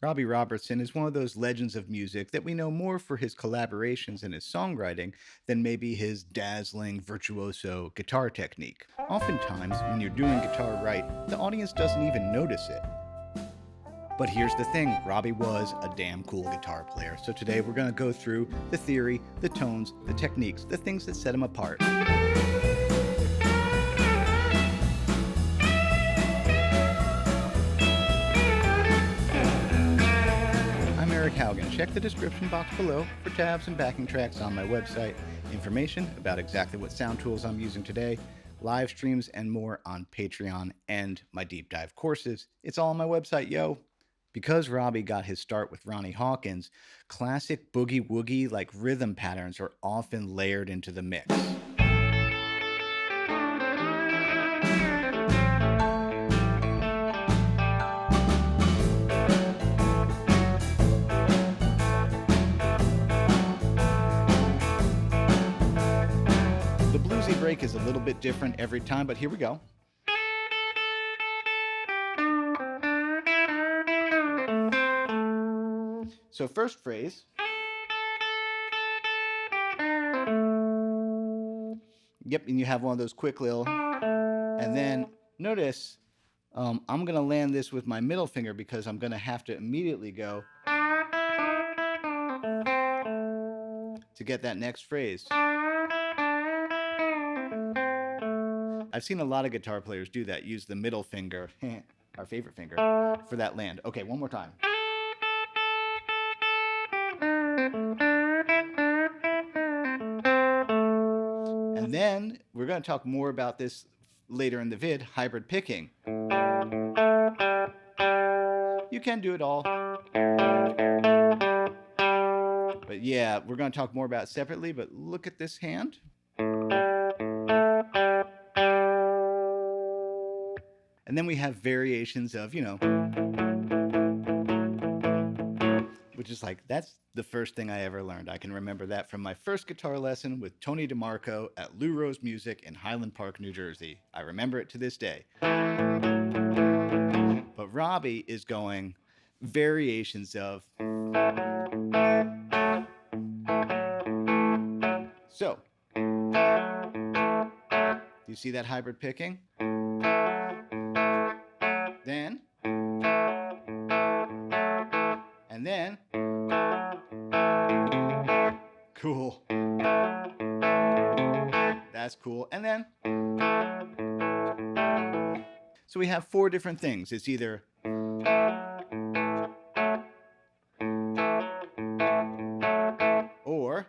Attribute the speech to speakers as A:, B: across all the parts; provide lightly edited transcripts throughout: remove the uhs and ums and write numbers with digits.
A: Robbie Robertson is one of those legends of music that we know more for his collaborations and his songwriting than maybe his dazzling virtuoso guitar technique. Oftentimes, when you're doing guitar right, the audience doesn't even notice it. But here's the thing, Robbie was a damn cool guitar player. So today we're going to go through the theory, the tones, the techniques, the things that set him apart. I'm Eric Haugen. Check the description box below for tabs and backing tracks on my website, information about exactly what sound tools I'm using today, live streams, and more on Patreon and my deep dive courses. It's all on my website, yo. Because Robbie got his start with Ronnie Hawkins, classic boogie-woogie like rhythm patterns are often layered into the mix. The bluesy break is a little bit different every time, but here we go. So first phrase. Yep, and you have one of those quick little, and then notice I'm going to land this with my middle finger because I'm going to have to immediately go to get that next phrase. I've seen a lot of guitar players do that, use the middle finger, our favorite finger, for that land. Okay, one more time. And then we're going to talk more about this later in the vid, hybrid picking. You can do it all. But yeah, we're going to talk more about it separately, but look at this hand. And then we have variations of, which is like, that's the first thing I ever learned. I can remember that from my first guitar lesson with Tony DeMarco at Lou Rose Music in Highland Park, New Jersey. I remember it to this day. But Robbie is going variations of. So, do you see that hybrid picking? Then, and then, cool. That's cool. And then, so we have four different things. It's either or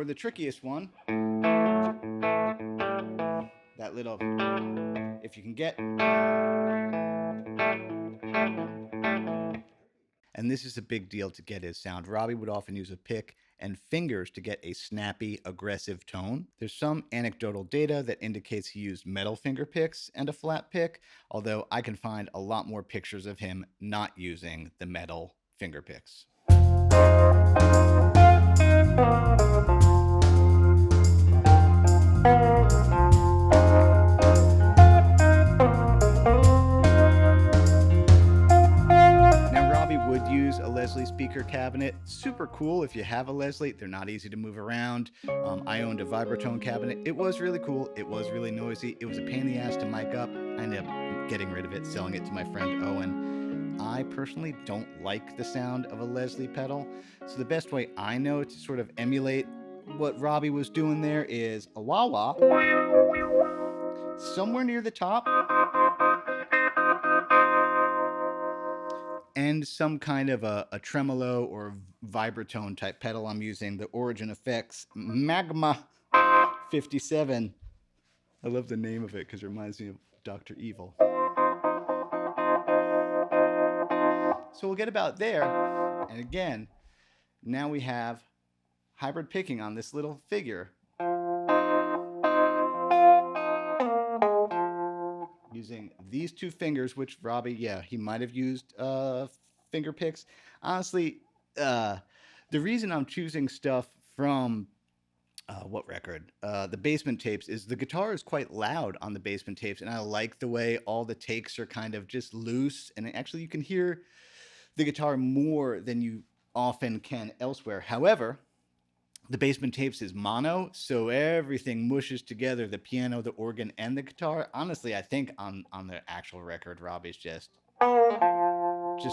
A: the trickiest one, that little, if you can get. And this is a big deal to get his sound. Robbie would often use a pick and fingers to get a snappy, aggressive tone. There's some anecdotal data that indicates he used metal finger picks and a flat pick, although I can find a lot more pictures of him not using the metal finger picks. Would use a Leslie speaker cabinet. Super cool if you have a Leslie. They're not easy to move around. I owned a Vibratone cabinet. It was really cool. It was really noisy. It was a pain in the ass to mic up. I ended up getting rid of it, selling it to my friend Owen. I personally don't like the sound of a Leslie pedal. So the best way I know to sort of emulate what Robbie was doing there is a wah-wah somewhere near the top, and some kind of a tremolo or vibratone type pedal. I'm using the Origin Effects Magma 57. I love the name of it because it reminds me of Dr. Evil. So we'll get about there. And again, now we have hybrid picking on this little figure. Using these two fingers, which Robbie, he might have used finger picks. Honestly, the reason I'm choosing stuff from what record? The Basement Tapes. Is the guitar is quite loud on the Basement Tapes, and I like the way all the takes are kind of just loose, and actually you can hear the guitar more than you often can elsewhere. However, the Basement Tapes is mono, so everything mushes together, the piano, the organ, and the guitar. Honestly, I think on the actual record, Robbie's just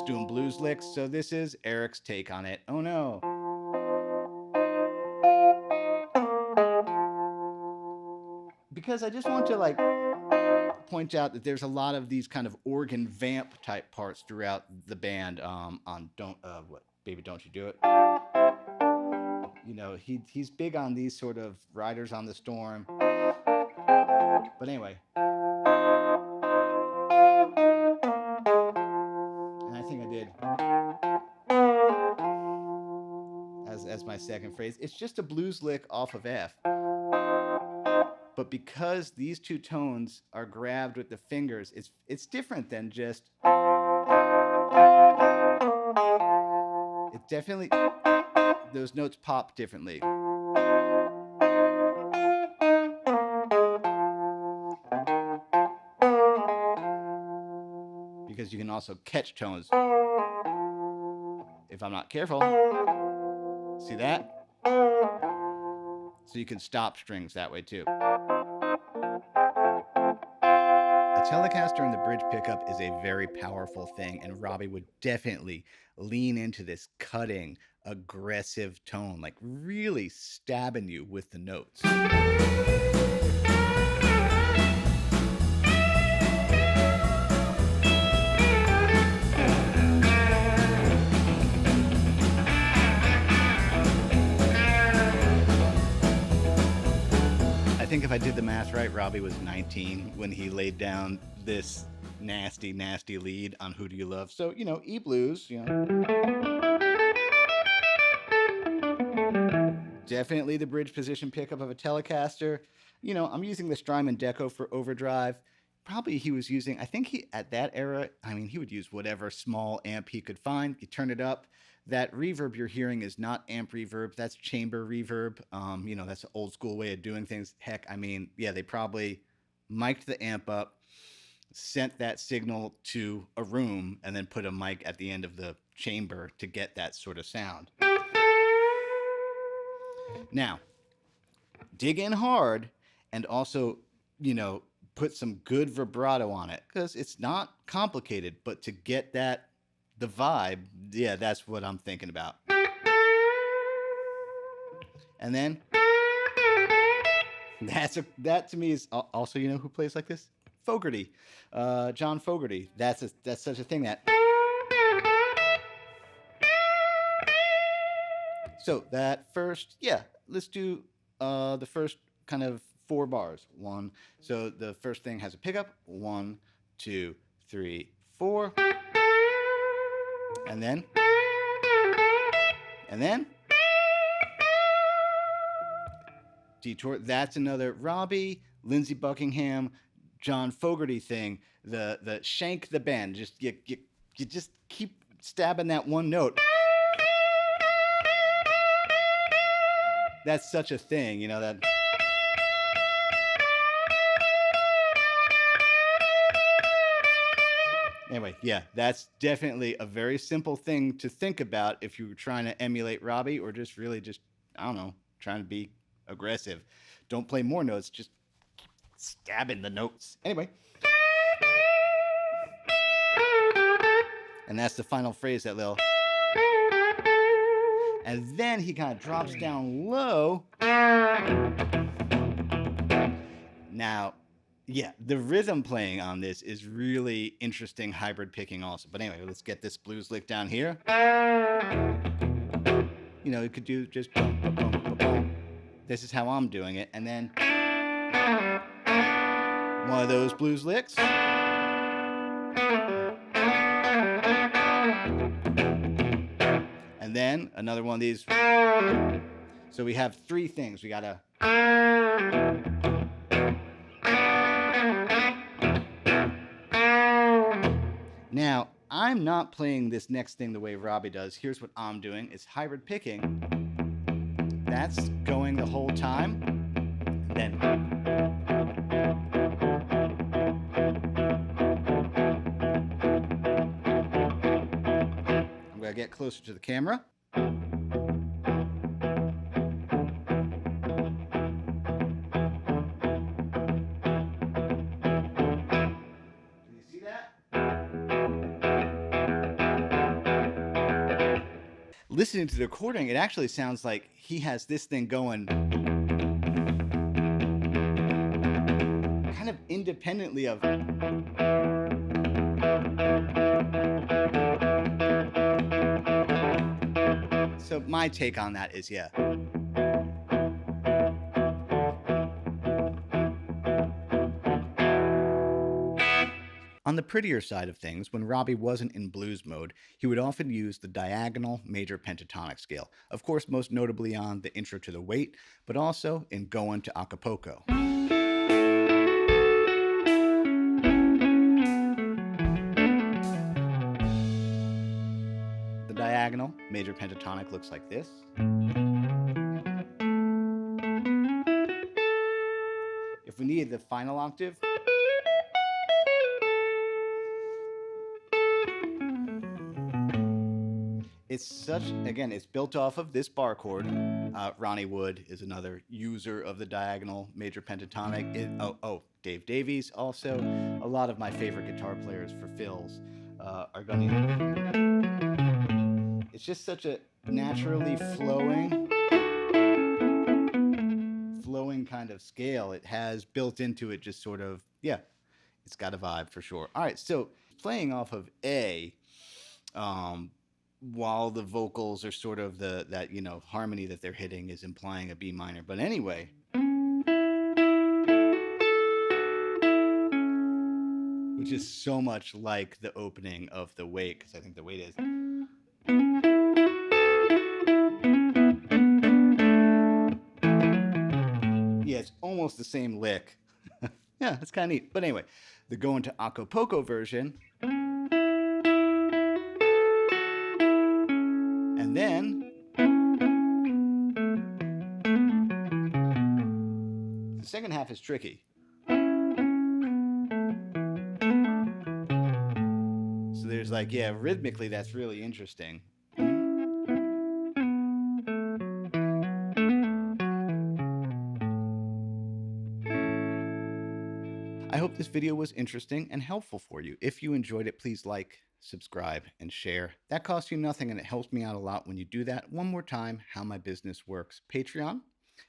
A: doing blues licks. So this is Eric's take on it. Oh no. Because I just want to like point out that there's a lot of these kind of organ vamp type parts throughout the band on Don't what Baby Don't You Do It. You know, he's big on these sort of Riders on the Storm. But anyway, and I think I did as my second phrase. It's just a blues lick off of F. But because these two tones are grabbed with the fingers, it's different than just. It definitely, those notes pop differently. Because you can also catch tones if I'm not careful. See that? So you can stop strings that way too. A Telecaster and the bridge pickup is a very powerful thing, and Robbie would definitely lean into this cutting, aggressive tone, like really stabbing you with the notes. I think if I did the math right, Robbie was 19 when he laid down this nasty, nasty lead on Who Do You Love? So, you know, E-blues, you know. Definitely the bridge position pickup of a Telecaster. You know, I'm using the Strymon Deco for overdrive. Probably he was using, I think he, at that era, I mean, he would use whatever small amp he could find. You turn it up. That reverb you're hearing is not amp reverb. That's chamber reverb. You know, that's an old school way of doing things. Heck, I mean, yeah, they probably mic'd the amp up, sent that signal to a room, and then put a mic at the end of the chamber to get that sort of sound. Now, dig in hard and also, you know, put some good vibrato on it, because it's not complicated, but to get that, the vibe, yeah, that's what I'm thinking about. And then that to me is also, you know who plays like this? Fogerty, John Fogerty. That's such a thing that. So that first, yeah, let's do the first kind of 4 bars. 1. So the first thing has a pickup. 1, 2, 3, 4. And then detour. That's another Robbie, Lindsey Buckingham, John Fogerty thing. The shank the bend. Just you just keep stabbing that one note. That's such a thing, you know that. Anyway, yeah, that's definitely a very simple thing to think about if you were trying to emulate Robbie or just really just, I don't know, trying to be aggressive. Don't play more notes, just stabbing the notes. Anyway. And that's the final phrase, that little. And then he kind of drops down low. Now, yeah, the rhythm playing on this is really interesting hybrid picking also. But anyway, let's get this blues lick down here. You know, you could do just boom, boom, boom, boom, boom. This is how I'm doing it. And then one of those blues licks. And then another one of these. So we have 3 things. We got to. Now, I'm not playing this next thing the way Robbie does. Here's what I'm doing. It's hybrid picking. that's going the whole time. Then I'm going to get closer to the camera. Listening to the recording, it actually sounds like he has this thing going kind of independently of. So my take on that is, yeah. On the prettier side of things, when Robbie wasn't in blues mode, he would often use the diagonal major pentatonic scale, of course most notably on the intro to the Wait, but also in Goin' to Acapulco. The diagonal major pentatonic looks like this. If we needed the final octave, it's such, again, it's built off of this bar chord. Ronnie Wood is another user of the diagonal major pentatonic. Dave Davies also. A lot of my favorite guitar players for fills are going to. It's just such a naturally flowing kind of scale. It has built into it just sort of, yeah, it's got a vibe for sure. All right, so playing off of A, while the vocals are sort of that harmony that they're hitting is implying a B minor. But anyway, which is so much like the opening of the Wait, because I think the Wait is. Yeah, it's almost the same lick. Yeah, it's kind of neat. But anyway, the Goin' to Acapulco version. And then the second half is tricky. So there's like, yeah, rhythmically that's really interesting. I hope this video was interesting and helpful for you. If you enjoyed it, please like, subscribe, and share. That costs you nothing and it helps me out a lot when you do that. One more time, how my business works. Patreon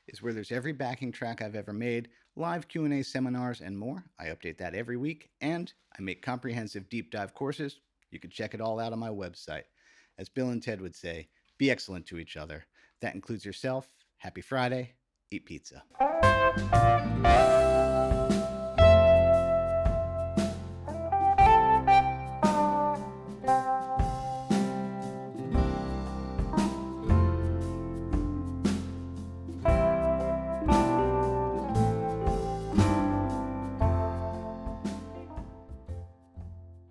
A: is where there's every backing track I've ever made, live Q&A seminars, and more. I update that every week, and I make comprehensive deep dive courses. You can check it all out on my website. As Bill and Ted would say, be excellent to each other. That includes yourself. Happy Friday. Eat pizza.